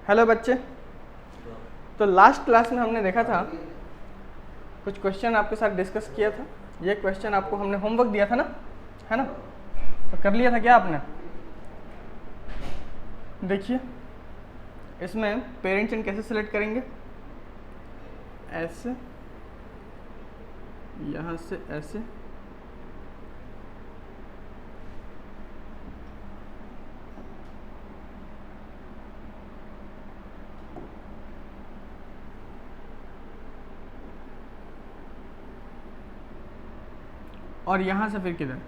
Hello बच्चे। तो last class में हमने देखा था, कुछ क्वेश्चन आपके साथ डिस्कस किया था। ये क्वेश्चन आपको हमने होमवर्क दिया था ना, है ना? तो कर लिया था क्या आपने? देखिए इसमें पेरेंट चिन्ह कैसे सिलेक्ट करेंगे, ऐसे, यहाँ से ऐसे, और यहाँ से फिर किधर,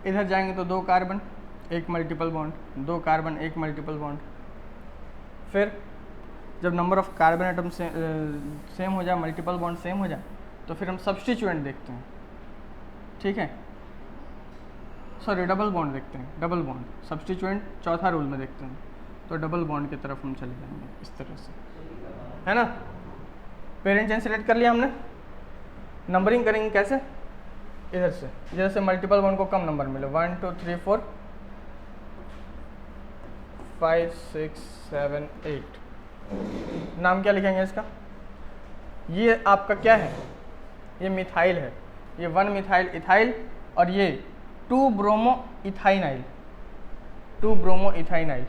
इधर जाएंगे तो 2 carbon 1 multiple bond, 2 carbon 1 multiple bond. फिर जब number of carbon atom same हो जाए, मल्टीपल बॉन्ड सेम हो जाए, तो फिर हम सब्स्टिट्यूएंट देखते हैं, ठीक है? सॉरी, डबल बॉन्ड देखते हैं, डबल बॉन्ड। सब्स्टिट्यूएंट चौथा रूल में देखते हैं, तो डबल बॉन्ड की तरफ हम चले जाएंगे इस तरह से, है ना? पेरेंट चेन सेलेक्ट कर लिया हमने। नंबरिंग करेंगे कैसे? इधर से, जैसे मल्टीपल बॉन्ड को कम नंबर मिले, 1 2 3 4 5 6 7 8। नाम क्या लिखेंगे इसका? ये आपका क्या है? ये मिथाइल है, ये 1 मिथाइल इथाइल, और ये 2 ब्रोमो इथाइनाइल, 2 ब्रोमो इथाइनाइल।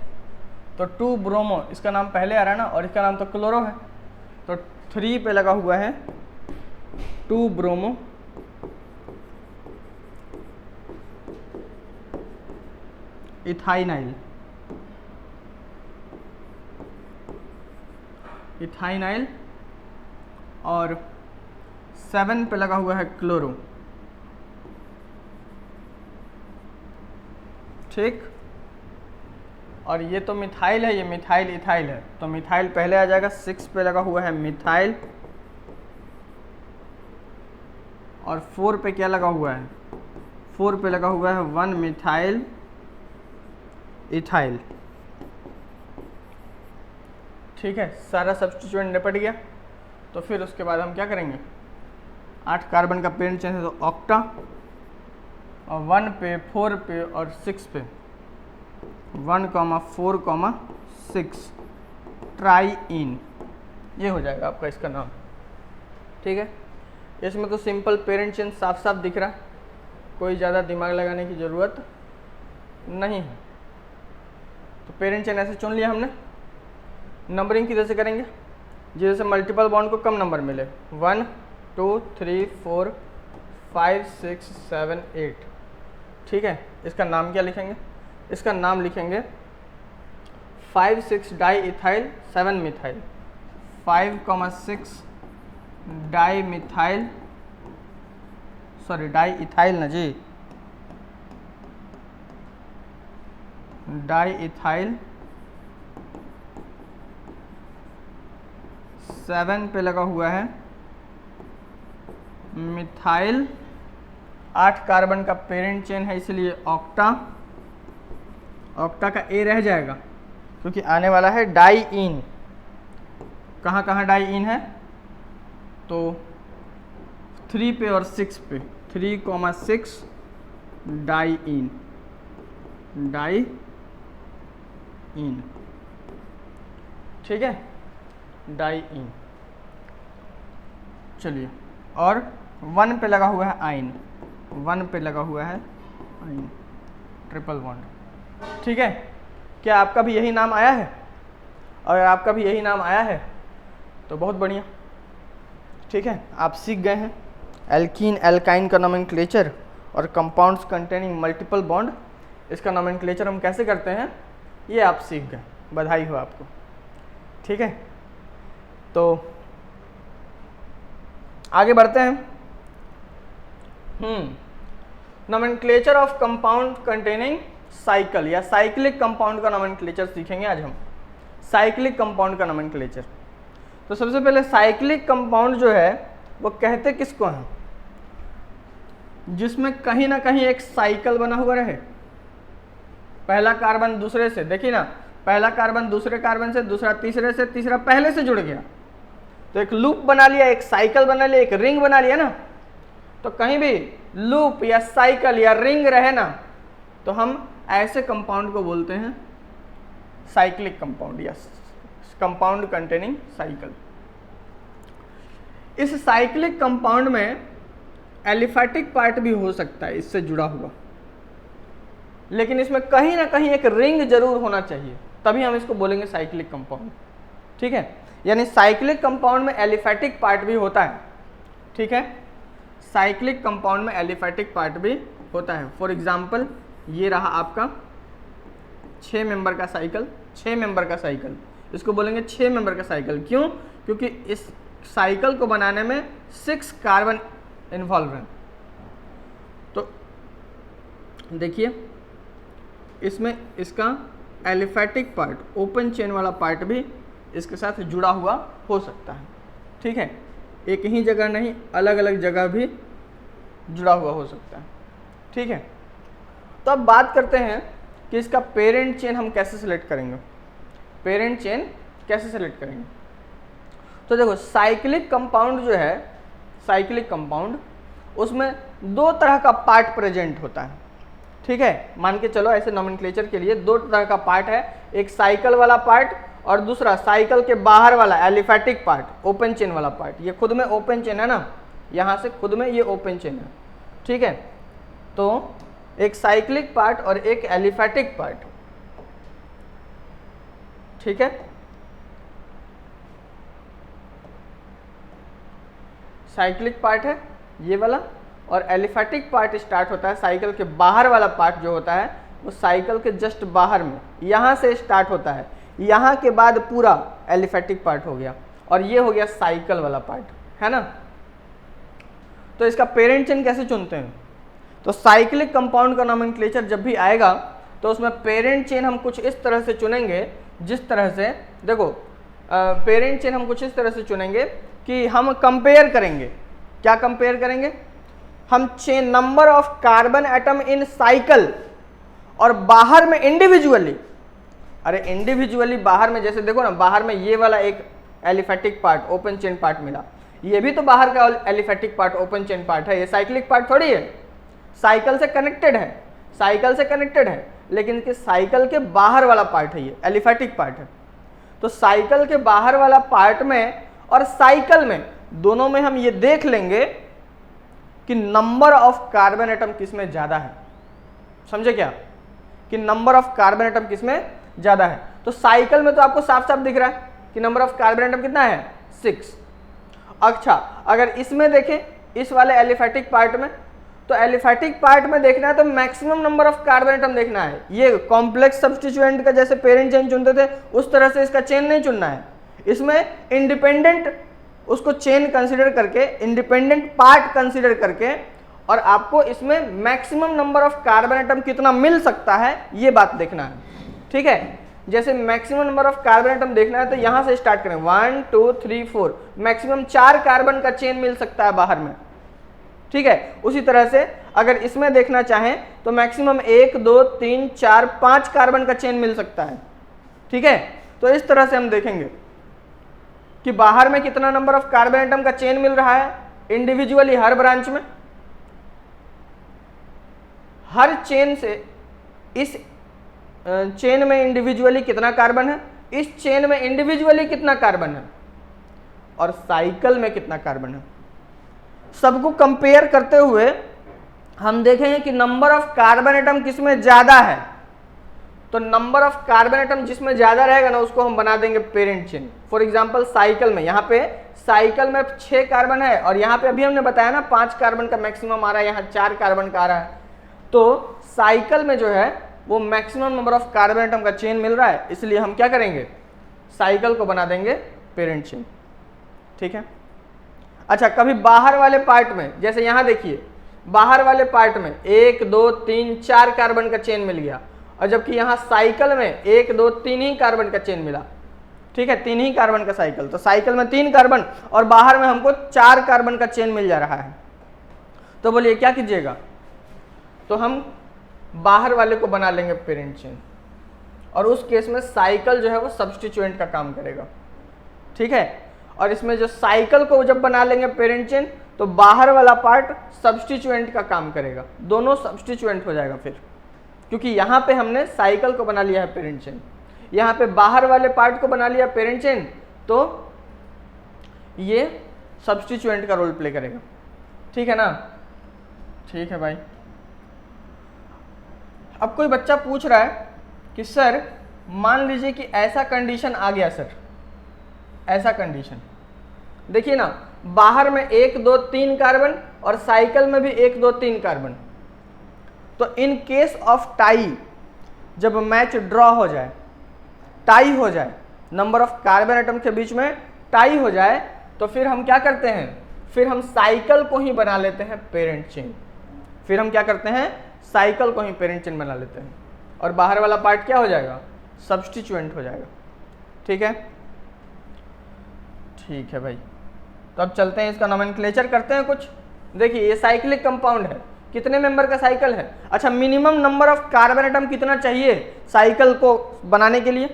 तो 2 ब्रोमो, इसका नाम पहले आ रहा है ना, और इसका नाम तो क्लोरो है, तो 3 पे लगा हुआ है 2 ब्रोमो इथाइनाइल, इथाइनाइल, और 7 पे लगा हुआ है क्लोरो, ठीक? और ये तो मिथाइल है, ये मिथाइल इथाइल है, तो मिथाइल पहले आ जाएगा। 6 पे लगा हुआ है मिथाइल, और 4 पे क्या लगा हुआ है? 4 पे लगा हुआ है 1 मिथाइल इथाइल, ठीक है? सारा सब्स्टिट्यूएंट निपट गया। तो फिर उसके बाद हम क्या करेंगे? 8 कार्बन का पेरेंट चेन है तो ऑक्टा, और 1 पे 4 पे और 6 पे 1, 4, 6 ट्राईइन, ये हो जाएगा आपका इसका नाम, ठीक है? इसमें तो सिंपल पेरेंट चेन साफ साफ दिख रहा है, कोई ज़्यादा दिमाग लगाने की ज़रूरत नहीं है। तो पेरेंट चेन ऐसे चुन लिया हमने। नंबरिंग किधर से करेंगे? जैसे मल्टीपल बॉन्ड को कम नंबर मिले, 1 2 3 4 5 6 7 8, ठीक है? इसका नाम क्या लिखेंगे? इसका नाम लिखेंगे 5 6 di ethyl 7 methyl, 5, 6 di methyl, sorry di ethyl ना जी, डाई इथाइल, 7 पे लगा हुआ है मिथाइल, 8 कार्बन का पेरेंट चेन है इसलिए ऑक्टा, ऑक्टा का ए रह जाएगा क्योंकि आने वाला है डाईइन। कहाँ कहाँ डाईइन है? तो 3 पे और 6 पे, 3, 6 डाईइन, डाईइन, ठीक है? डाईइन। चलिए, और 1 पे लगा हुआ है आइन, 1 पे लगा हुआ है आइन, ट्रिपल बॉन्ड, ठीक है? क्या आपका भी यही नाम आया है? अगर आपका भी यही नाम आया है तो बहुत बढ़िया, ठीक है? आप सीख गए हैं एल्कीन एल्काइन का नोमेनक्लेचर और कंपाउंड्स कंटेनिंग मल्टीपल बॉन्ड, इसका नोमेनक्लेचर हम कैसे करते हैं ये आप सीख गए, बधाई हो आपको, ठीक है? तो आगे बढ़ते हैं। Nomenclature of compound containing cycle या साइक्लिक कंपाउंड का नोमेनक्लेचर सीखेंगे आज हम, साइक्लिक कंपाउंड का नोमेनक्लेचर। तो सबसे पहले साइक्लिक कंपाउंड जो है वो कहते किसको हैं? जिसमें कहीं ना कहीं एक साइकिल बना हुआ रहे, पहला कार्बन दूसरे से, देखिए ना, पहला कार्बन दूसरे कार्बन से, दूसरा तीसरे से, तीसरा पहले से जुड़ गया, तो एक लूप बना लिया, एक साइकिल बना लिया, एक रिंग बना लिया ना। तो कहीं भी लूप या साइकिल या रिंग रहे ना, तो हम ऐसे कंपाउंड को बोलते हैं साइक्लिक कंपाउंड या कंपाउंड कंटेनिंग साइकिल। इस साइक्लिक कंपाउंड में एलिफैटिक पार्ट भी हो सकता है इससे जुड़ा हुआ, लेकिन इसमें कहीं ना कहीं एक रिंग जरूर होना चाहिए, तभी हम इसको बोलेंगे साइक्लिक कंपाउंड। ठीक है, यानी साइक्लिक कंपाउंड में एलिफैटिक पार्ट भी होता है। ठीक है, साइक्लिक कंपाउंड में एलिफैटिक पार्ट भी होता है। फॉर एग्जाम्पल ये रहा आपका 6 मेंबर का साइकिल, 6 मेंबर का साइकिल, इसको बोलेंगे 6 मेंबर का साइकिल। क्यों? क्योंकि इस साइकिल को बनाने में 6 कार्बन इन्वॉल्व हैं। तो देखिए इसमें इसका एलिफैटिक पार्ट, ओपन चेन वाला पार्ट भी इसके साथ जुड़ा हुआ हो सकता है। ठीक है, एक ही जगह नहीं, अलग अलग जगह भी जुड़ा हुआ हो सकता है। ठीक है, तो अब बात करते हैं कि इसका पेरेंट चेन हम कैसे सिलेक्ट करेंगे। पेरेंट चेन कैसे सिलेक्ट करेंगे? तो देखो साइक्लिक कंपाउंड जो है, साइक्लिक कंपाउंड, उसमें 2 तरह का पार्ट प्रेजेंट होता है। ठीक है, मान के चलो ऐसे नोमेनक्लेचर के लिए 2 तरह का पार्ट है, एक साइकिल वाला पार्ट और दूसरा साइकिल के बाहर वाला एलिफैटिक पार्ट, ओपन चेन वाला पार्ट। ये खुद में ओपन चेन है ना, यहाँ से खुद में ये ओपन चेन है। ठीक है, तो एक साइक्लिक पार्ट और एक एलिफैटिक पार्ट। ठीक है, साइक्लिक पार्ट है ये वाला, और एलिफैटिक पार्ट स्टार्ट होता है साइकिल के बाहर वाला पार्ट जो होता है वो साइकिल के जस्ट बाहर में, यहाँ से स्टार्ट होता है, यहाँ के बाद पूरा एलिफैटिक पार्ट हो गया, और ये हो गया साइकिल वाला पार्ट, है ना। तो इसका पेरेंट चेन कैसे चुनते हैं? तो साइक्लिक कंपाउंड का नोमेनक्लेचर जब भी आएगा तो उसमें पेरेंट चेन हम कुछ इस तरह से चुनेंगे, जिस तरह से देखो पेरेंट चेन हम कुछ इस तरह से चुनेंगे कि हम कंपेयर करेंगे। क्या कंपेयर करेंगे? हम chain number of carbon atom in cycle और बाहर में इंडिविजुअली, अरे इंडिविजुअली बाहर में, जैसे देखो ना बाहर में ये वाला एक aliphatic part, open chain part मिला, ये भी तो बाहर का aliphatic part, open chain part है, ये साइक्लिक पार्ट थोड़ी है, साइकिल से कनेक्टेड है, साइकिल से कनेक्टेड है, लेकिन कि साइकिल के बाहर वाला पार्ट है, ये एलिफैटिक पार्ट है। तो साइकिल के बाहर वाला पार्ट में और साइकिल में, दोनों में हम ये देख लेंगे कि नंबर ऑफ कार्बन एटम किसमें ज्यादा है। समझे क्या? कि नंबर ऑफ कार्बन एटम किसमें ज्यादा है। तो साइकिल में तो आपको साफ साफ दिख रहा है कि नंबर ऑफ कार्बन एटम कितना है, 6। अच्छा, अगर इसमें देखें, इस वाले एलिफैटिक पार्ट में, तो एलिफैटिक पार्ट में देखना है तो maximum number of carbon atom देखना है। ये कॉम्प्लेक्स सब्स्टिट्यूएंट का जैसे पेरेंट चेन चुनते थे उस तरह से इसका चेन नहीं चुनना है। इसमें इंडिपेंडेंट उसको चेन कंसीडर करके, इंडिपेंडेंट पार्ट कंसीडर करके, और आपको इसमें maximum number of carbon atom कितना मिल सकता है ये बात देखना है। ठीक है, जैसे maximum number of carbon atom देखना है तो यहां से स्टार्ट करें, 1 2 3 4, मैक्सिमम 4 कार्बन का चेन मिल सकता है बाहर में। ठीक है, उसी तरह से अगर इसमें देखना चाहें तो मैक्सिमम 1 2 3 4 5 कार्बन का चेन मिल सकता है। ठीक है, तो इस तरह से हम देखेंगे कि बाहर में कितना नंबर ऑफ कार्बन एटम का चेन मिल रहा है इंडिविजुअली हर ब्रांच में, हर चेन से, इस चेन में इंडिविजुअली कितना कार्बन है, इस चेन में इंडिविजुअली कितना कार्बन है, और साइकिल में कितना कार्बन है। सबको कंपेयर करते हुए हम देखेंगे कि नंबर ऑफ कार्बन एटम किसमें ज्यादा है। तो नंबर ऑफ कार्बन एटम जिसमें ज्यादा रहेगा ना उसको हम बना देंगे parent chain. For example cycle में, यहाँ पे साइकिल में 6 कार्बन है और यहाँ पे अभी हमने बताया ना 5 कार्बन का मैक्सिमम आ रहा है, यहाँ 4 कार्बन का आ रहा है। तो साइकिल में जो है वो maximum number of carbon atom का चेन मिल रहा है, इसलिए हम क्या करेंगे, साइकिल को बना देंगे पेरेंट चेन। ठीक है, अच्छा कभी बाहर वाले पार्ट में, जैसे यहाँ देखिए बाहर वाले पार्ट में 1 2 3 4 कार्बन का चेन मिल गया, और जबकि यहाँ साइकिल में 1 2 3 ही कार्बन का चेन मिला। ठीक है, 3 ही कार्बन का साइकिल, तो साइकिल में 3 कार्बन और बाहर में हमको 4 कार्बन का चेन मिल जा रहा है। तो बोलिए क्या कीजिएगा, तो हम बाहर वाले को बना लेंगे पेरेंट चेन, और उस केस में साइकिल जो है वो सब्स्टिट्यूएंट का काम करेगा। ठीक है, और इसमें जो साइकिल को जब बना लेंगे पेरेंट चेन तो बाहर वाला पार्ट सब्स्टिट्यूएंट का काम करेगा, दोनों सब्स्टिट्यूएंट हो जाएगा फिर, क्योंकि यहाँ पे हमने साइकिल को बना लिया है पेरेंट चेन। यहाँ पे बाहर वाले पार्ट को बना लिया पेरेंट चेन, तो ये सब्स्टिट्यूएंट का रोल प्ले करेगा। ठीक है ना? ठीक है भाई। अब कोई बच्चा पूछ रहा है कि सर मान लीजिए कि ऐसा कंडीशन आ गया सर, ऐसा कंडीशन देखिए ना, बाहर में 1 2 3 कार्बन और साइकिल में भी 1 2 3 कार्बन। तो इन केस ऑफ टाई, जब मैच ड्रॉ हो जाए, टाई हो जाए, नंबर ऑफ कार्बन एटम के बीच में टाई हो जाए, तो फिर हम क्या करते हैं, फिर हम साइकिल को ही बना लेते हैं पेरेंट चेन। फिर हम क्या करते हैं, साइकिल को ही पेरेंट चेन बना लेते हैं, और बाहर वाला पार्ट क्या हो जाएगा, सब्स्टिट्यूएंट हो जाएगा। ठीक है? ठीक है भाई। तो अब चलते हैं, इसका नोमेनक्लेचर करते हैं कुछ। देखिए ये साइक्लिक कंपाउंड है, कितने मेंबर का साइकिल है? अच्छा, minimum number of carbon atom कितना चाहिए साइकिल को बनाने के लिए?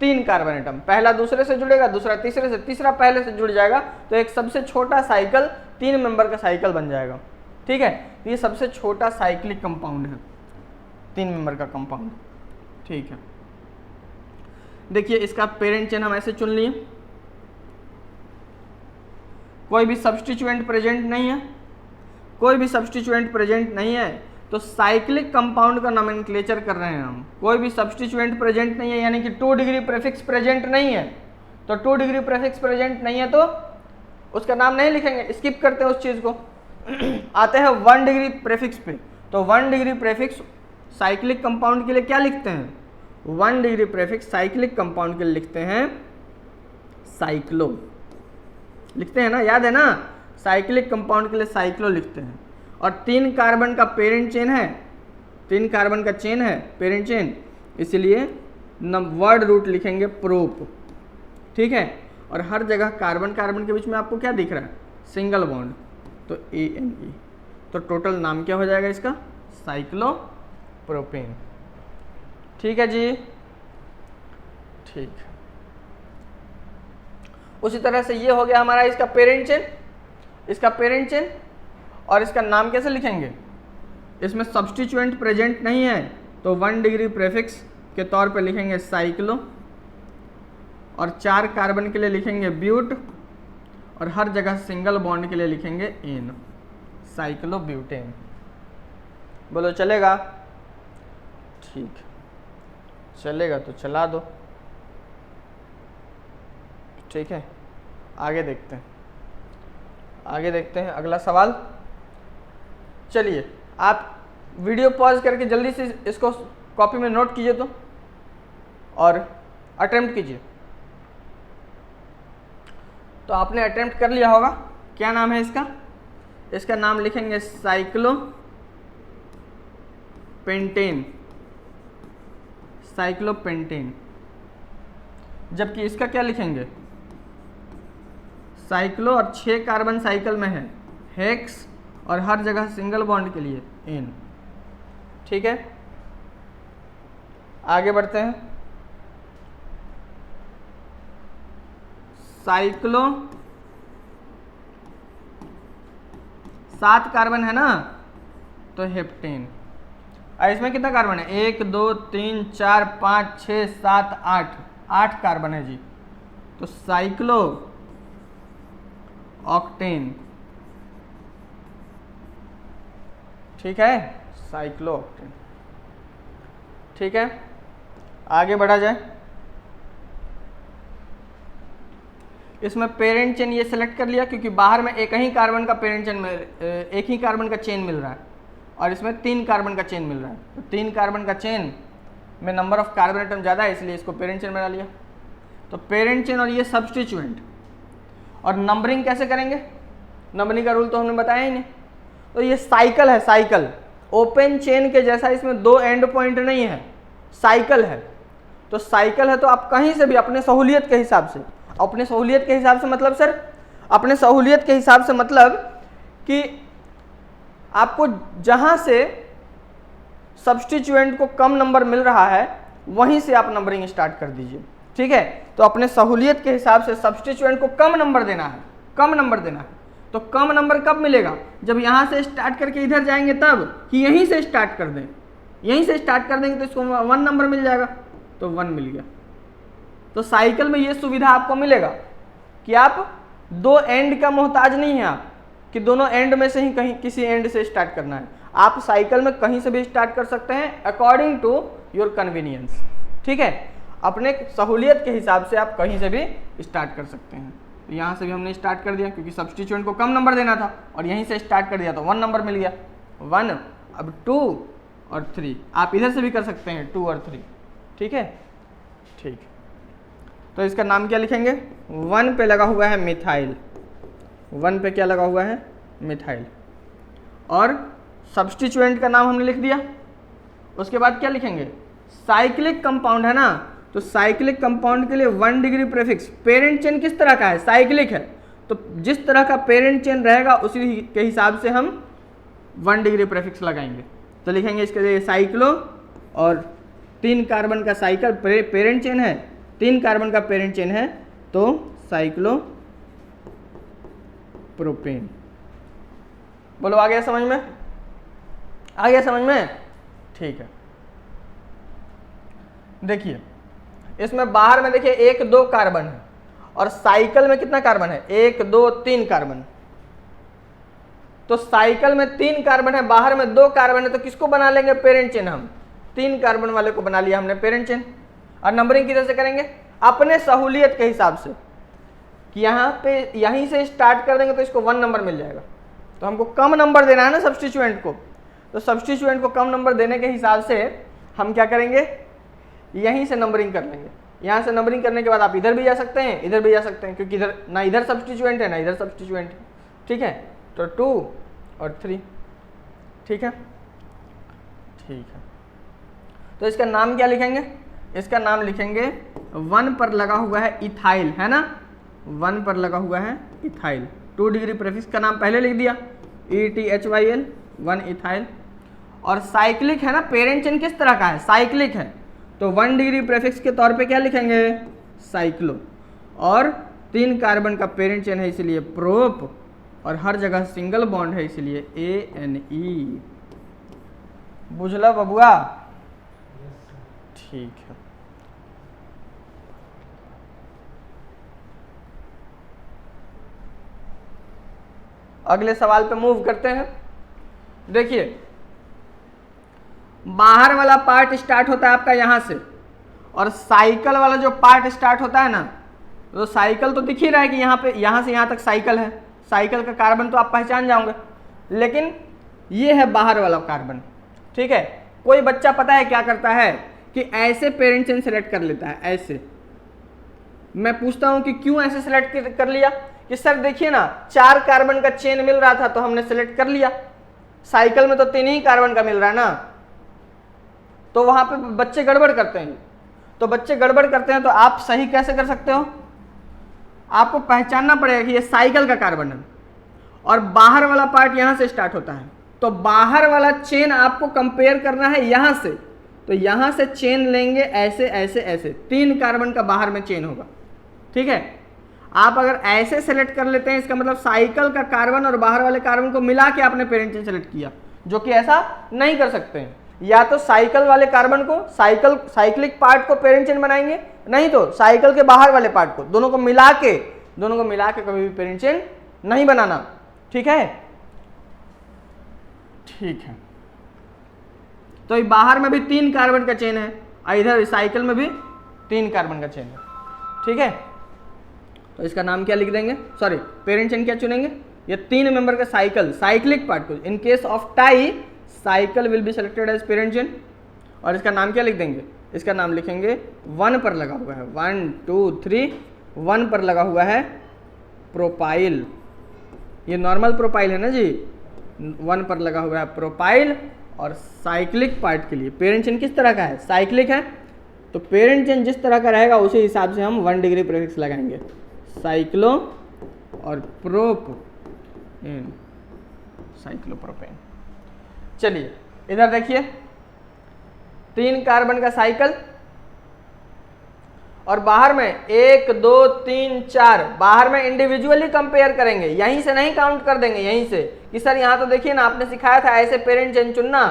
3 कार्बन एटम, पहला दूसरे से जुड़ेगा, दूसरा तीसरे से, तीसरा पहले से जुड़ जाएगा, तो एक सबसे छोटा साइकिल 3 मेंबर का साइकिल बन जाएगा। ठीक है? ये सबसे छोटा साइक्लिक कंपाउंड है, 3 मेंबर का कंपाउंड। ठीक है, देखिए इसका पेरेंट चेन हम ऐसे चुन लिए, कोई भी सब्स्टिट्यूएंट प्रेजेंट नहीं है, कोई भी सब्स्टिट्यूएंट प्रेजेंट नहीं है, तो साइक्लिक कंपाउंड का नोमेनक्लेचर कर रहे हैं हम। कोई भी सब्स्टिट्यूएंट प्रेजेंट नहीं है, यानी कि 2 डिग्री प्रीफिक्स प्रेजेंट नहीं है, तो 2 डिग्री प्रीफिक्स प्रेजेंट नहीं है तो उसका नाम नहीं लिखेंगे, स्किप करते हैं उस चीज़ को। आते हैं 1 डिग्री प्रीफिक्स पे, तो 1 डिग्री प्रीफिक्स साइक्लिक कंपाउंड के लिए क्या लिखते हैं, 1 डिग्री प्रीफिक्स साइक्लिक कंपाउंड के लिए लिखते हैं साइक्लो, लिखते हैं ना, याद है ना, साइक्लिक कंपाउंड के लिए साइक्लो लिखते हैं। और 3 कार्बन का पेरेंट चेन है, 3 कार्बन का चेन है पेरेंट चेन, इसलिए वर्ड रूट लिखेंगे प्रोप। ठीक है? और हर जगह कार्बन कार्बन के बीच में आपको क्या दिख रहा है, सिंगल बॉन्ड, तो ANE, तो टोटल नाम क्या हो जाएगा इसका, साइक्लोप्रोपेन। ठीक है जी? ठीक। उसी तरह से ये हो गया हमारा इसका पेरेंट चेन, इसका पेरेंट चेन, और इसका नाम कैसे लिखेंगे, इसमें सब्स्टिट्यूएंट प्रेजेंट नहीं है, तो 1 डिग्री प्रीफिक्स के तौर पे लिखेंगे साइक्लो, और 4 कार्बन के लिए लिखेंगे ब्यूट, और हर जगह सिंगल बॉन्ड के लिए लिखेंगे एन, साइक्लोब्यूटेन। बोलो चलेगा? ठीक, चलेगा तो चला दो। ठीक है, आगे देखते हैं, आगे देखते हैं अगला सवाल। चलिए आप वीडियो पॉज करके जल्दी से इसको कॉपी में नोट कीजिए तो, और अटेम्प्ट कीजिए। तो आपने अटेम्प्ट कर लिया होगा, क्या नाम है इसका, इसका नाम लिखेंगे साइक्लोपेंटेन, साइक्लोपेंटेन। जबकि इसका क्या लिखेंगे, साइक्लो, और 6 कार्बन साइकिल में है, हेक्स, और हर जगह सिंगल बॉन्ड के लिए एन। ठीक है, आगे बढ़ते हैं। साइक्लो 7 कार्बन है ना, तो हेप्टेन। इसमें कितना कार्बन है, 1 2 3 4 5 6 7 8 कार्बन है जी, तो साइक्लो ऑक्टेन। ठीक है, साइक्लो ऑक्टेन। ठीक है, आगे बढ़ा जाए। इसमें पेरेंट चेन ये सेलेक्ट कर लिया, क्योंकि बाहर में एक ही कार्बन का पेरेंट चेन एक ही कार्बन का चेन मिल रहा है, और इसमें 3 कार्बन का चेन मिल रहा है, तो 3 कार्बन का चेन में नंबर ऑफ कार्बन एटम ज़्यादा है, इसलिए इसको पेरेंट चेन बना लिया। तो पेरेंट चेन और ये सब्स्टिट्यूएंट। और नंबरिंग कैसे करेंगे, नंबरिंग का रूल तो हमने बताया ही नहीं। तो ये साइकिल है, साइकिल ओपन चेन के जैसा, इसमें 2 एंड पॉइंट नहीं है, साइकिल है। तो साइकिल है तो आप कहीं से भी अपने सहूलियत के हिसाब से, अपने सहूलियत के हिसाब से मतलब सर, अपने सहूलियत के हिसाब से मतलब कि आपको जहां से सब्स्टिट्यूएंट को कम नंबर मिल रहा है वहीं से आप नंबरिंग स्टार्ट कर दीजिए। ठीक है, तो अपने सहूलियत के हिसाब से सब्स्टिट्यूएंट को कम नंबर देना है, कम नंबर देना है। तो कम नंबर कब मिलेगा, जब यहां से स्टार्ट करके इधर जाएंगे तब, कि यहीं से स्टार्ट कर दें, यहीं से स्टार्ट कर देंगे तो इसको 1 नंबर मिल जाएगा। तो 1 मिल गया। तो साइकिल में ये सुविधा आपको मिलेगा कि आप दो एंड का मोहताज नहीं है आप, कि दोनों एंड में से ही कहीं किसी एंड से स्टार्ट करना है। आप साइकिल में कहीं से भी स्टार्ट कर सकते हैं अकॉर्डिंग टू योर कन्वीनियंस। ठीक है, अपने सहूलियत के हिसाब से आप कहीं से भी स्टार्ट कर सकते हैं। तो यहाँ से भी हमने स्टार्ट कर दिया क्योंकि सब्स्टिट्यूएंट को कम नंबर देना था और यहीं से स्टार्ट कर दिया तो 1 नंबर मिल गया। 1, अब 2 और 3। आप इधर से भी कर सकते हैं 2 और 3। ठीक है, ठीक। तो इसका नाम क्या लिखेंगे? 1 पे लगा हुआ है मिथाइल। 1 पे क्या लगा हुआ है? मिथाइल। और सब्स्टिट्यूएंट का नाम हमने लिख दिया। उसके बाद क्या लिखेंगे? साइक्लिक कंपाउंड है ना, तो साइक्लिक कंपाउंड के लिए 1 डिग्री प्रीफिक्स। पेरेंट चेन किस तरह का है? साइक्लिक है, तो जिस तरह का पेरेंट चेन रहेगा उसी के हिसाब से हम 1 डिग्री प्रीफिक्स लगाएंगे। तो लिखेंगे इसके लिए साइक्लो, और 3 कार्बन का साइकिल पेरेंट चेन है, 3 कार्बन का पेरेंट चेन है, तो साइक्लो प्रोपेन। बोलो आ गया समझ में? आ गया समझ में? ठीक है। देखिए इसमें बाहर में देखिए 1 2 कार्बन है और साइकिल में कितना कार्बन है? 1 2 3 कार्बन। तो साइकिल में 3 कार्बन है, बाहर में 2 कार्बन है, तो किसको बना लेंगे पेरेंट चेन? हम 3 कार्बन वाले को बना लिया हमने पेरेंट चेन। और नंबरिंग किधर से करेंगे? अपने सहूलियत के हिसाब से, कि यहाँ पे यहीं से स्टार्ट कर देंगे तो इसको 1 नंबर मिल जाएगा। तो हमको कम नंबर देना है ना सब्स्टिट्यूएंट को, तो सब्स्टिट्यूएंट को कम नंबर देने के हिसाब से हम क्या करेंगे? यहीं से नंबरिंग कर लेंगे। यहाँ से नंबरिंग करने के बाद आप इधर भी जा सकते हैं, इधर भी जा सकते हैं, क्योंकि इधर ना इधर सब्स्टिट्यूएंट है ना इधर सब्स्टिट्यूएंट है। ठीक है, तो 2 और 3। ठीक है, ठीक है। तो इसका नाम क्या लिखेंगे? इसका नाम लिखेंगे 1 पर लगा हुआ है इथाइल, है ना, 1 पर लगा हुआ है इथाइल। 2 डिग्री प्रीफिक्स का नाम पहले लिख दिया, ETHYL, 1 इथाइल। और साइक्लिक है ना, पेरेंट चेन किस तरह का है? साइक्लिक है, तो 1 डिग्री प्रीफिक्स के तौर पे क्या लिखेंगे? साइक्लो। और 3 कार्बन का पेरेंट चेन है इसलिए प्रोप, और हर जगह सिंगल बॉन्ड है इसलिए ANE। बुझला बबुआ? ठीक है। अगले सवाल पे मूव करते हैं। देखिए बाहर वाला पार्ट स्टार्ट होता है आपका यहाँ से, और साइकिल वाला जो पार्ट स्टार्ट होता है ना, तो साइकिल तो दिख ही रहा है कि यहाँ पे यहाँ से यहाँ तक साइकिल है, साइकिल का कार्बन तो आप पहचान जाओगे, लेकिन ये है बाहर वाला कार्बन। ठीक है, कोई बच्चा पता है क्या करता है कि ऐसे पेरेंट चेन सेलेक्ट कर लेता है, ऐसे। मैं पूछता हूँ कि क्यों ऐसे सेलेक्ट कर लिया? कि सर देखिए ना 4 कार्बन का चेन मिल रहा था तो हमने सेलेक्ट कर लिया, साइकिल में तो 3 ही कार्बन का मिल रहा है ना, तो वहां पे बच्चे गड़बड़ करते हैं। तो बच्चे गड़बड़ करते हैं तो आप सही कैसे कर सकते हो? आपको पहचानना पड़ेगा कि ये साइकिल का कार्बन है और बाहर वाला पार्ट यहां से स्टार्ट होता है, तो बाहर वाला चेन आपको कंपेयर करना है यहां से। तो यहां से चेन लेंगे ऐसे ऐसे ऐसे, 3 कार्बन का बाहर में चेन होगा। ठीक है, आप अगर ऐसे सेलेक्ट कर लेते हैं इसका मतलब साइकिल का कार्बन और बाहर वाले कार्बन को मिला के आपने पेरेंट चेन सेलेक्ट किया, जो कि ऐसा नहीं कर सकते हैं। या तो साइकिल वाले कार्बन को साइक्लिक पार्ट को पेरेंट चेन बनाएंगे, नहीं तो साइकिल के बाहर वाले पार्ट को, दोनों को मिला के कभी भी पेरेंट चेन नहीं बनाना। ठीक है, ठीक है। तो बाहर में भी 3 कार्बन का चेन है और इधर साइकिल में भी 3 कार्बन का चेन है। ठीक है, तो इसका नाम क्या लिख देंगे? सॉरी, पेरेंट चेन क्या चुनेंगे? ये 3 मेंबर का साइक्लिक पार्ट को, in case of tie cycle will be selected as parent chain. और इसका नाम क्या लिख देंगे? इसका नाम लिखेंगे 1 पर लगा हुआ है, 1 2 3, 1 पर लगा हुआ है प्रोपाइल। ये नॉर्मल प्रोपाइल है ना जी, 1 पर लगा हुआ है प्रोपाइल। और साइक्लिक पार्ट के लिए पेरेंट चेन किस तरह का है? साइक्लिक है, तो पेरेंट चेन जिस तरह का रहेगा उसी हिसाब से हम 1 डिग्री प्रीफिक्स लगाएंगे, साइक्लो और प्रोपेन, साइक्लोप्रोपेन। चलिए इधर देखिए, 3 कार्बन का साइकिल और बाहर में 1 2 3 4, बाहर में इंडिविजुअली कंपेयर करेंगे, यहीं से नहीं काउंट कर देंगे, यहीं से कि सर यहाँ तो देखिए ना आपने सिखाया था ऐसे पेरेंट चेन चुनना,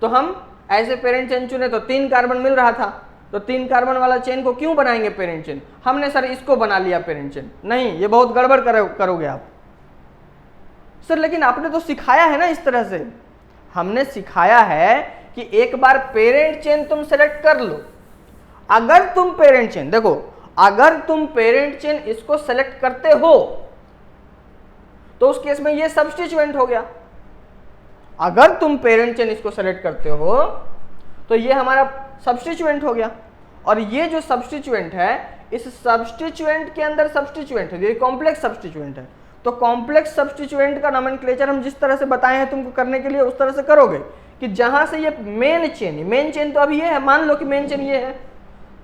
तो हम ऐसे पेरेंट चेन चुने तो 3 कार्बन मिल रहा था, तो 3 कार्बन वाला चेन को क्यों बनाएंगे पेरेंट चेन? हमने सर इसको बना लिया पेरेंट चेन। नहीं, ये बहुत गड़बड़ करोगे आप सर। लेकिन आपने तो सिखाया है ना इस तरह से, हमने सिखाया है कि एक बार पेरेंट चेन तुम सेलेक्ट कर लो। अगर तुम पेरेंट चेन, देखो अगर तुम पेरेंट चेन इसको सेलेक्ट करते हो तो उस केस में ये सब्स्टिट्यूएंट हो गया। अगर तुम पेरेंट चेन इसको सेलेक्ट करते हो तो ये हमारा सब्स्टिट्यूएंट हो गया। और ये जो सब्स्टिट्यूएंट है, इस सब्स्टिट्यूएंट के अंदर सब्स्टिट्यूएंट है, ये कॉम्प्लेक्स सब्स्टिट्यूएंट है। तो कॉम्प्लेक्स सब्स्टिट्यूएंट का नोमेनक्लेचर हम जिस तरह से बताए हैं तुमको करने के लिए, उस तरह से करोगे कि जहां से ये मेन चेन तो अभी ये है, मान लो कि मेन चेन ये है,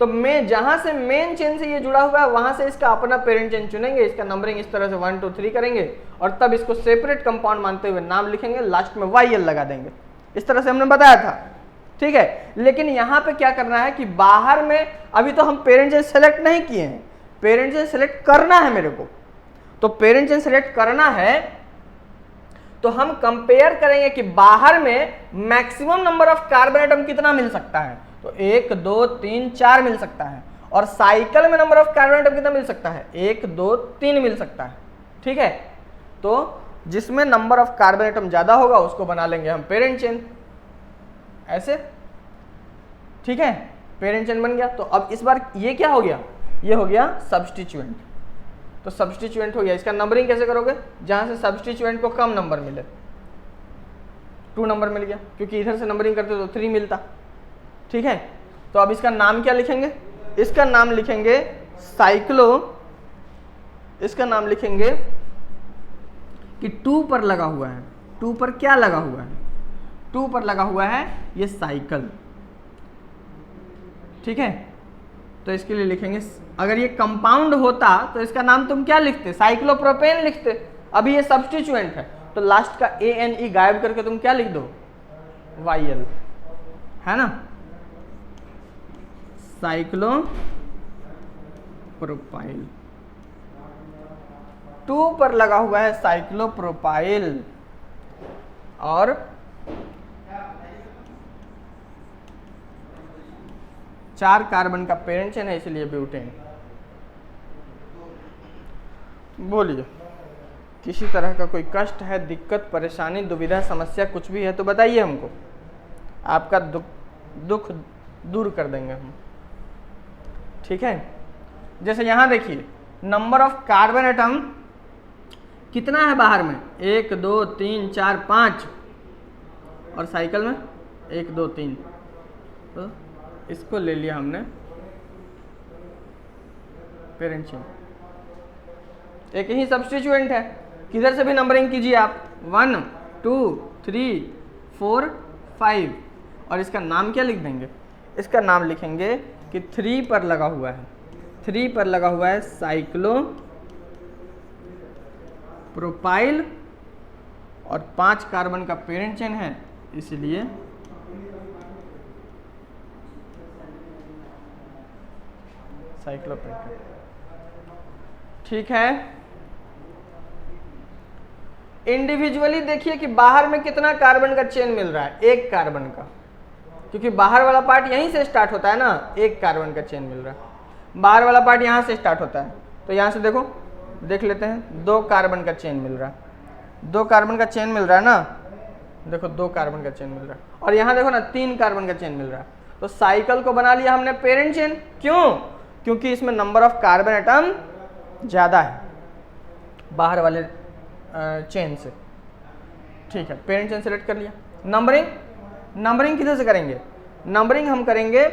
तो जहां से मेन चेन से ये जुड़ा हुआ है वहां से इसका अपना पेरेंट चेन चुनेंगे, इसका नंबरिंग इस तरह से 1 2 3 करेंगे और तब इसको सेपरेट कंपाउंड मानते हुए नाम लिखेंगे, लास्ट में YL लगा देंगे। इस तरह से हमने बताया था, ठीक है। लेकिन यहाँ पे क्या करना है कि बाहर में अभी तो हम पेरेंट चेन सेलेक्ट नहीं किए हैं, पेरेंट चेन सेलेक्ट करना है मेरे को। तो पेरेंट चेन सेलेक्ट करना है तो हम कंपेयर करेंगे कि बाहर में maximum number of carbon atom कितना मिल सकता है। तो 1 2 3 4 मिल सकता है। और साइकिल में नंबर ऑफ कार्बन एटम कितना मिल सकता है? 1 2 3 मिल सकता है, ठीक है। तो जिसमें नंबर ऑफ कार्बन एटम ज्यादा होगा उसको बना लेंगे हम पेरेंट चेन, ऐसे, ठीक है। पेरेंट चेन बन गया। तो अब इस बार ये क्या हो गया? ये हो गया सब्स्टिट्यूएंट। तो सब्स्टिट्यूएंट हो गया। इसका नंबरिंग कैसे करोगे? जहां से सब्स्टिट्यूएंट को कम नंबर मिले, 2 नंबर मिल गया, क्योंकि इधर से नंबरिंग करते तो 3 मिलता, ठीक है। तो अब इसका नाम क्या लिखेंगे? इसका नाम लिखेंगे साइक्लो, इसका नाम लिखेंगे कि 2 पर लगा हुआ है। 2 पर क्या लगा हुआ है? 2 पर लगा हुआ है ये साइकिल, ठीक है। तो इसके लिए लिखेंगे, अगर ये कंपाउंड होता तो इसका नाम तुम क्या लिखते? साइक्लोप्रोपेन लिखते। अभी ये सब्स्टिट्यूएंट है तो लास्ट का ANE गायब करके तुम क्या लिख दो? YL, है ना। साइक्लोप्रोपाइल, 2 पर लगा हुआ है साइक्लोप्रोपाइल और 4 कार्बन का पेरेंट चेन है, इसलिए ब्यूटेन। बोलिए, किसी तरह का कोई कष्ट है, दिक्कत, परेशानी, दुविधा, समस्या कुछ भी है तो बताइए हमको, आपका दुख दूर कर देंगे हम, ठीक है। जैसे यहां देखिए नंबर ऑफ कार्बन एटम कितना है बाहर में? 1 2 3 4 5 और साइकिल में 1 2 3। तो इसको ले लिया हमने पेरेंट चेन। एक ही सब्स्टिट्यूएंट है, किधर से भी नंबरिंग कीजिए आप, 1 2 3 4 5 और इसका नाम क्या लिख देंगे? इसका नाम लिखेंगे कि 3 पर लगा हुआ है, 3 पर लगा हुआ है साइक्लो प्रोपाइल और 5 कार्बन का पेरेंट चेन है, इसलिए साइक्लोपेंटेन, ठीक है। इंडिविजुअली देखिए कि बाहर में कितना कार्बन का चेन मिल रहा है? 1 कार्बन का, क्योंकि बाहर वाला पार्ट यहीं से स्टार्ट होता है ना, 1 कार्बन का चेन मिल रहा है। बाहर वाला पार्ट यहाँ से स्टार्ट होता है, तो यहाँ से देखो, देख लेते हैं, 2 कार्बन का चेन मिल रहा है, 2 कार्बन का चेन मिल रहा है ना, देखो 2 कार्बन का चेन मिल रहा है। और यहाँ देखो ना 3 कार्बन का चेन मिल रहा है। तो साइकिल को बना लिया हमने पेरेंट चेन, क्यों? क्योंकि इसमें नंबर ऑफ कार्बन एटम ज़्यादा है बाहर वाले चेन से, ठीक है। पेरेंट चेन सेलेक्ट कर लिया। नंबरिंग किधर से करेंगे? नंबरिंग हम करेंगे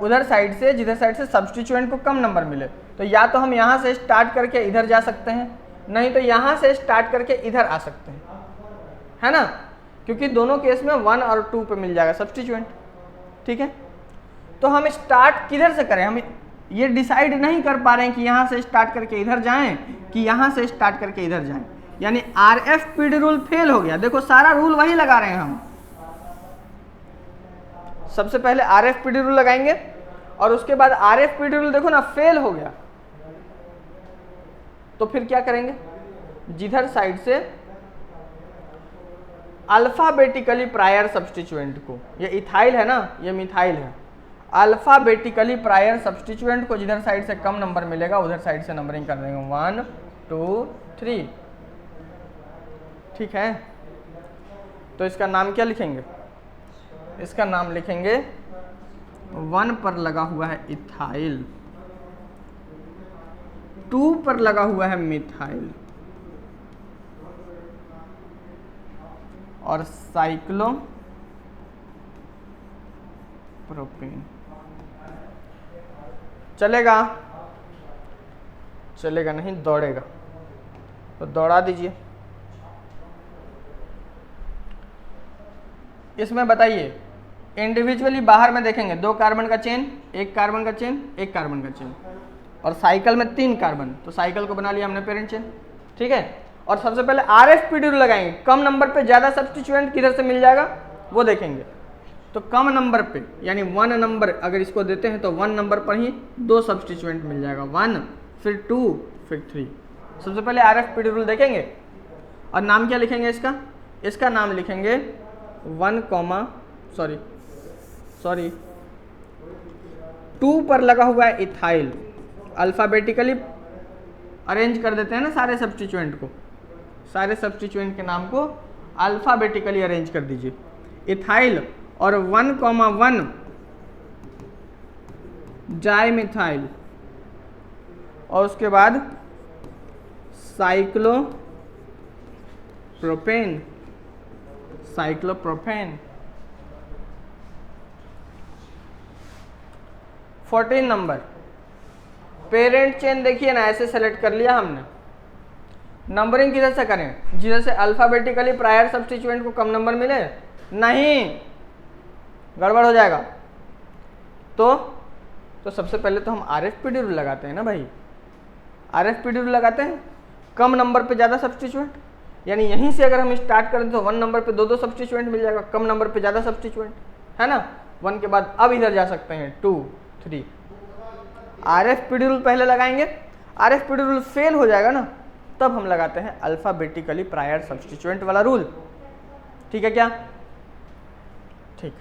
उधर साइड से, जिधर साइड से सब्स्टिट्यूएंट को कम नंबर मिले। तो या तो हम यहाँ से स्टार्ट करके इधर जा सकते हैं, नहीं तो यहाँ से स्टार्ट करके इधर आ सकते हैं, है ना, क्योंकि दोनों केस में 1 और 2 पे मिल जाएगा सब्स्टिट्यूएंट, ठीक है। तो हम स्टार्ट किधर से करें? हम ये डिसाइड नहीं कर पा रहे हैं कि यहाँ से स्टार्ट करके इधर जाएं कि यहाँ से स्टार्ट करके इधर जाएं, यानी RFPD रूल फेल हो गया। देखो सारा रूल वही लगा रहे हैं हम। सबसे पहले RFPD रूल लगाएंगे और उसके बाद RFPD रूल देखो ना फेल हो गया, तो फिर क्या करेंगे? जिधर साइड से अल्फाबेटिकली प्रायर सब्स्टिट्यूएंट को, ये इथाइल है ना, ये मिथाइल है, अल्फाबेटिकली प्रायर सब्स्टिट्यूएंट को जिधर साइड से कम नंबर मिलेगा उधर साइड से नंबरिंग कर देंगे 1 2 3। ठीक है, तो इसका नाम क्या लिखेंगे? इसका नाम लिखेंगे 1 पर लगा हुआ है इथाइल, 2 पर लगा हुआ है मिथाइल और साइक्लो प्रोपेन। चलेगा? चलेगा नहीं, दौड़ेगा। तो दौड़ा दीजिए। इसमें बताइए, इंडिविजुअली बाहर में देखेंगे 2 कार्बन का चेन, 1 कार्बन का चेन, 1 कार्बन का चेन, और साइकिल में 3 कार्बन, तो साइकिल को बना लिया हमने पेरेंट चेन। ठीक है, और सबसे पहले RFPD रूल लगाएंगे। कम नंबर पे ज्यादा सब्स्टिट्यूएंट किधर से मिल जाएगा वो देखेंगे। तो कम नंबर पे यानी 1 नंबर अगर इसको देते हैं तो 1 नंबर पर ही 2 सब्स्टिट्यूएंट मिल जाएगा, 1 फिर 2 फिर 3। सबसे पहले RFPD रूल देखेंगे और नाम क्या लिखेंगे इसका? इसका नाम लिखेंगे 2 पर लगा हुआ है इथाइल। अल्फाबेटिकली अरेंज कर देते हैं ना सारे सब्स्टिट्यूएंट को, सारे सब्स्टिट्यूएंट के नाम को अल्फाबेटिकली अरेंज कर दीजिए। इथाइल और 1,1 डाइमिथाइल और उसके बाद cyclopropane, cyclopropane. 14 number parent chain देखिए ना, ऐसे सेलेक्ट कर लिया हमने। नंबरिंग किधर से करें? जिधर से अल्फाबेटिकली प्रायर सब्स्टिट्यूएंट को कम नंबर मिले, नहीं गड़बड़ हो जाएगा। तो सबसे पहले तो हम RFPD रूल लगाते हैं ना भाई, RFPD रूल लगाते हैं। कम नंबर पे ज़्यादा सब्स्टिट्यूएंट, यानी यहीं से अगर हम स्टार्ट करें तो 1 नंबर पे 2 सब्स्टिट्यूएंट मिल जाएगा, कम नंबर पे ज़्यादा सब्स्टिट्यूएंट, है ना। 1 के बाद अब इधर जा सकते हैं 2 3। RFPD रूल पहले लगाएंगे, RFPD रूल फेल हो जाएगा ना तब हम लगाते हैं अल्फाबेटिकली प्रायर सब्स्टिट्यूएंट वाला रूल। ठीक है क्या? ठीक।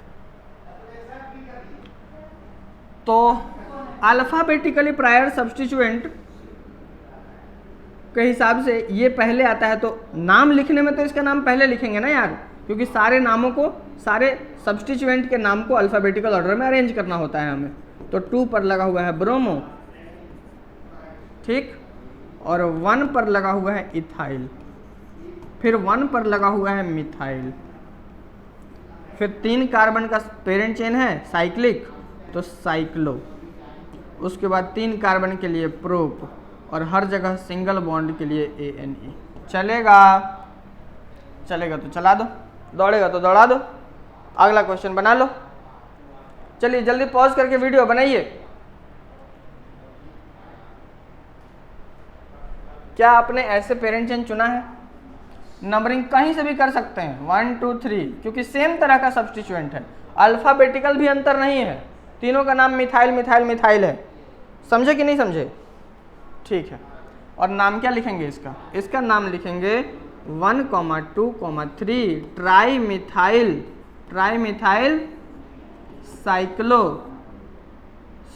तो अल्फाबेटिकली प्रायर सब्स्टिट्यूएंट के हिसाब से ये पहले आता है, तो नाम लिखने में तो इसका नाम पहले लिखेंगे ना यार, क्योंकि सारे नामों को, सारे सब्स्टिट्यूएंट के नाम को अल्फाबेटिकल ऑर्डर में अरेंज करना होता है हमें। तो 2 पर लगा हुआ है ब्रोमो, ठीक, और 1 पर लगा हुआ है इथाइल, फिर 1 पर लगा हुआ है मिथाइल, फिर 3 कार्बन का पेरेंट चेन है साइक्लिक, तो साइक्लो, उसके बाद 3 कार्बन के लिए प्रोप, और हर जगह सिंगल बॉन्ड के लिए ANE। चलेगा? चलेगा तो चला दो, दौड़ेगा तो दौड़ा दो। अगला क्वेश्चन बना लो। चलिए जल्दी पॉज करके वीडियो बनाइए। क्या आपने ऐसे पेरेंट चेन चुना है? नंबरिंग कहीं से भी कर सकते हैं 1 2 3, क्योंकि सेम तरह का सब्स्टिट्यूएंट है, अल्फाबेटिकल भी अंतर नहीं है, तीनों का नाम मिथाइल मिथाइल मिथाइल है। समझे कि नहीं समझे? ठीक है। और नाम क्या लिखेंगे इसका? इसका नाम लिखेंगे 1, 2, 3 ट्राई मिथाइल साइक्लो,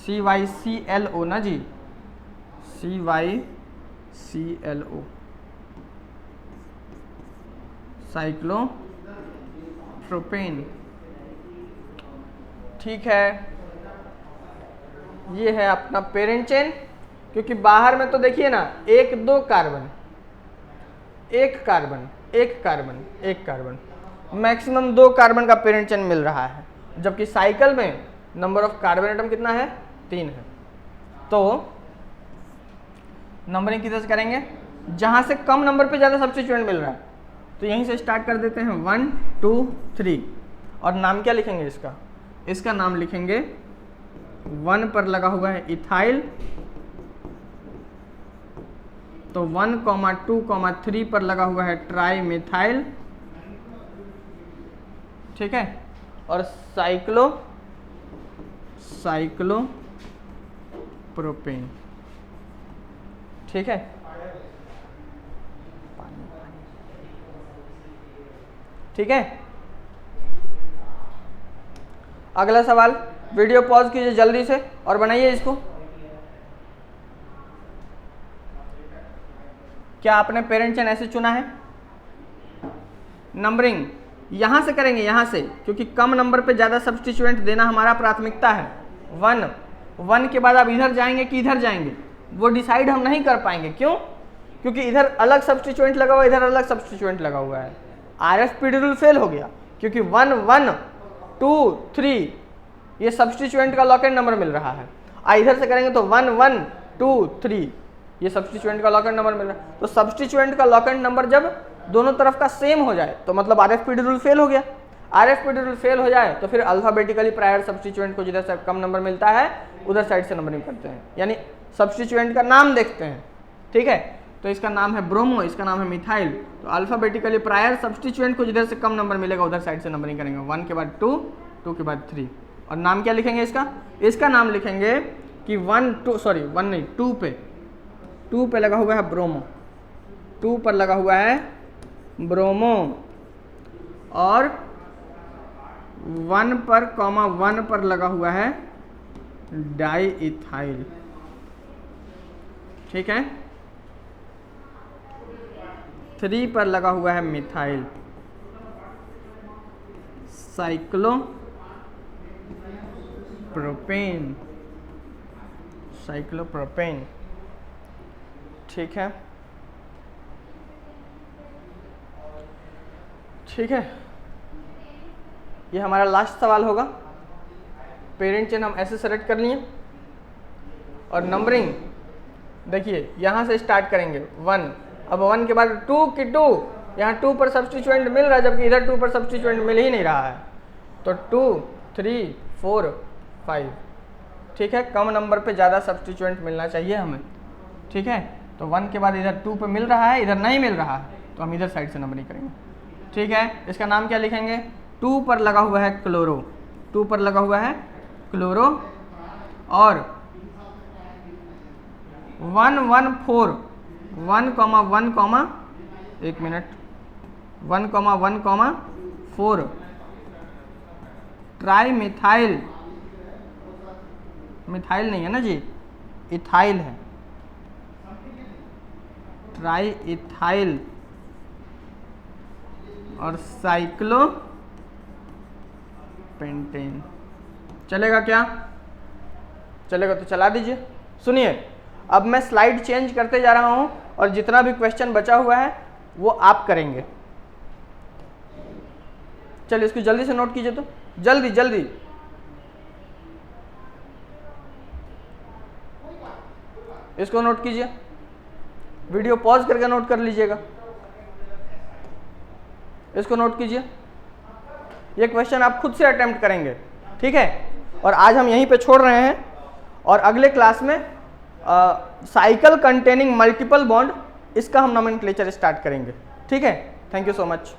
CYCLO ना जी, CYCLO, साइक्लोप्रोपेन। ठीक है, ये है अपना पेरेंट चेन। क्योंकि बाहर में तो देखिए ना 1 2 carbon, 1 carbon, 1 carbon, 1 carbon, maximum 2 carbon का पेरेंट चेन मिल रहा है, जबकि साइकिल में नंबर ऑफ कार्बन एटम कितना है? 3 है। तो नंबरिंग किधर से करेंगे? जहां से कम नंबर पे ज़्यादा सब्स्टिट्यूएंट मिल रहा है, तो यहीं से स्टार्ट कर देते हैं 1 2 3। और नाम क्या लिखेंगे इसका? इसका नाम लिखेंगे 1 पर लगा हुआ है इथाइल, तो 1, 2, 3 पर लगा हुआ है ट्राई मिथाइल, ठीक है, और साइक्लोप्रोपेन। ठीक है, ठीक है। अगला सवाल, वीडियो पॉज कीजिए जल्दी से और बनाइए इसको। क्या आपने पेरेंट चेन ऐसे चुना है? नंबरिंग यहां से करेंगे, यहां से, क्योंकि कम नंबर पे ज्यादा सब्स्टिट्यूएंट देना हमारा प्राथमिकता है। 1 के बाद आप इधर जाएंगे कि इधर जाएंगे वो डिसाइड हम नहीं कर पाएंगे। क्यों? क्योंकि इधर अलग सब्स्टिट्यूएंट लगा हुआ है, इधर अलग सब्स्टिट्यूएंट लगा हुआ है। RFPD रूल फेल हो गया, क्योंकि 1 1 2 3 ये सब्स्टिट्यूएंट का लॉक एंड नंबर मिल रहा है। इधर से करेंगे तो 1 1 2 3 ये सब्स्टिट्यूएंट का लॉक एंड नंबर मिल रहा है। तो सब्स्टिट्यूएंट का लॉक एंड नंबर जब दोनों तरफ का सेम हो जाए तो मतलब RFPD रूल फेल हो गया। RFPD रूल फेल हो जाए तो फिर अल्फाबेटिकली प्रायर सब्स्टिट्यूएंट को जिधर से कम नंबर मिलता है उधर साइड से नंबरिंग करते हैं, यानी सब्स्टिट्यूएंट का नाम देखते हैं। ठीक है, तो इसका नाम है ब्रोमो, इसका नाम है मिथाइल। तो अल्फाबेटिकली प्रायर सब्स्टिट्यूएंट को जिधर से कम नंबर मिलेगा उधर साइड से नंबरिंग करेंगे। 1 के बाद 2, 2 के बाद 3। और नाम क्या लिखेंगे इसका? इसका नाम लिखेंगे कि 2 पे लगा हुआ है ब्रोमो, 2 पर लगा हुआ है ब्रोमो, और 1 पर कॉमा 1 पर लगा हुआ है डाई इथाइल। ठीक है, 3 पर लगा हुआ है मिथाइल साइक्लोप्रोपेन। ठीक है, ठीक है, ये हमारा लास्ट सवाल होगा। पेरेंट चेन हम ऐसे सेलेक्ट कर लिए और नंबरिंग देखिए यहाँ से स्टार्ट करेंगे 1। अब 1 के बाद 2 की 2, यहाँ 2 पर सब्स्टिट्यूएंट मिल रहा है जबकि इधर 2 पर सब्स्टिट्यूएंट मिल ही नहीं रहा है। तो 2 3 4 5। ठीक है, कम नंबर पे ज़्यादा सब्स्टिट्यूएंट मिलना चाहिए हमें। ठीक है, तो 1 के बाद इधर 2 पे मिल रहा है, इधर नहीं मिल रहा है, तो हम इधर साइड से नंबरिंग करेंगे। ठीक है, इसका नाम क्या लिखेंगे? 2 पर लगा हुआ है क्लोरो, 2 पर लगा हुआ है क्लोरो, और 1 1 4 1 comma 1 comma 1 minute 1 comma 1 comma 4 tri methyl. Methyl नहीं है ना जी, इथाइल है, ट्राई इथाइल और साइक्लोपेंटेन। चलेगा क्या? चलेगा तो चला दीजिए। सुनिए, अब मैं स्लाइड चेंज करते जा रहा हूं और जितना भी क्वेश्चन बचा हुआ है वो आप करेंगे। चलिए इसको जल्दी से नोट कीजिए, तो जल्दी जल्दी। इसको नोट कीजिए, वीडियो पॉज करके नोट कर लीजिएगा। इसको नोट कीजिए, ये क्वेश्चन आप खुद से अटेम्प्ट करेंगे। ठीक है, और आज हम यहीं पे छोड़ रहे हैं और अगले क्लास में साइकिल कंटेनिंग मल्टीपल बॉन्ड, इसका हम नोमेनक्लेचर स्टार्ट करेंगे। ठीक है, थैंक यू सो मच।